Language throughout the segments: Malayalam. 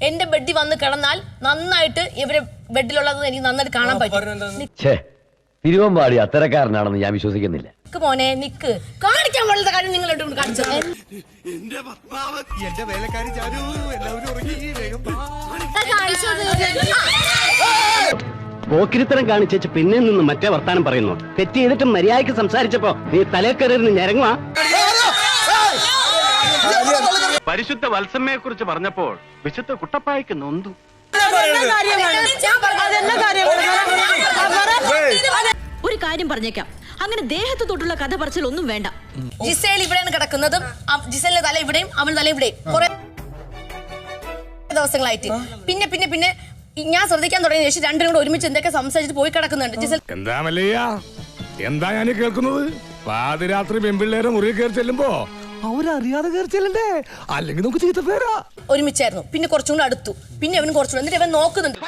എന്റെ ബെഡിൽ വന്ന് കിടന്നാൽ നന്നായിട്ട് ഇവരെ ബെഡിലുള്ളത് എനിക്ക് നന്നായിട്ട് കാണാൻ പറ്റും. തിരുവമ്പാടി അത്തരക്കാരനാണെന്ന് ഞാൻ വിശ്വസിക്കുന്നില്ല. നിക്ക് മോനെ നിക്ക്, കാണിക്കാൻ പാടുള്ള കാര്യം നിങ്ങൾ കാണിച്ചത്. പോക്കിരിത്തരം കാണിച്ചു പിന്നെ നിന്ന് മറ്റേ വർത്താനം പറയുന്നു. തെറ്റ് ചെയ്തിട്ട് മര്യാദയ്ക്ക് സംസാരിച്ചപ്പോ നീ തലേക്കറിന്ന് ഞരങ്ങുവാ. പരിശുദ്ധ വത്സമ്മയെ കുറിച്ച് പറഞ്ഞപ്പോൾ വിശുദ്ധ കുട്ടപ്പായ്ക്ക് നൊന്തു. ഒരു കാര്യം പറഞ്ഞേക്കാം, അങ്ങനെ ദേഹത്ത് തൊട്ടുള്ള കഥ പറച്ചിലൊന്നും വേണ്ട. ജിസേൽ ഇവിടെയാണ് കിടക്കുന്നതും ജിസേലിന്റെ തല ഇവിടെയും അവന്റെ തല ഇവിടെയും കുറെ ദിവസങ്ങളായിട്ട്. പിന്നെ പിന്നെ പിന്നെ ഞാൻ ശ്രദ്ധിക്കാൻ തുടങ്ങിയ ശേഷം രണ്ടും കൂടെ ഒരുമിച്ച് എന്തൊക്കെ സംസാരിച്ചിട്ട് പോയി കിടക്കുന്നുണ്ട്. ജിസേൽ എന്താ മല്ലയ്യ, എന്താ ഞാൻ കേൾക്കുന്നത്? പാതിരാത്രി പെൺപിള്ളേരെ മുറി കയറി ചെല്ലുമ്പോ അവരറിയാതെ കയറി ചെല്ലണ്ടേ, അല്ലെങ്കിൽ നമുക്ക് ചീത്ത പേരാ. ഒരുമിച്ചായിരുന്നു, പിന്നെ കുറച്ചും കൂടെ അടുത്തു, പിന്നെ അവനും കുറച്ചുകൂടെ. എന്നിട്ട് ഇവൻ നോക്കുന്നുണ്ട്,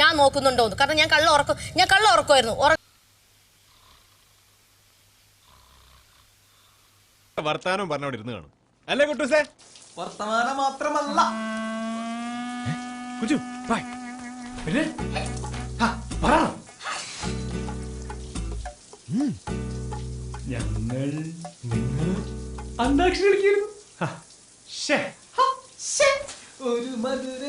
ഞാൻ നോക്കുന്നുണ്ടോ, കാരണം ഞാൻ കള്ള ഉറക്കമായിരുന്നു. വർത്താനം പറഞ്ഞോണ്ടിരുന്നു കാണും അല്ലേ കുട്ടൂസേ? വർത്തമാനം മാത്രമല്ല കുഞ്ചു ഞങ്ങൾ അന്താക്ഷരി കളിക്കുന്നു. ഒരു മധുര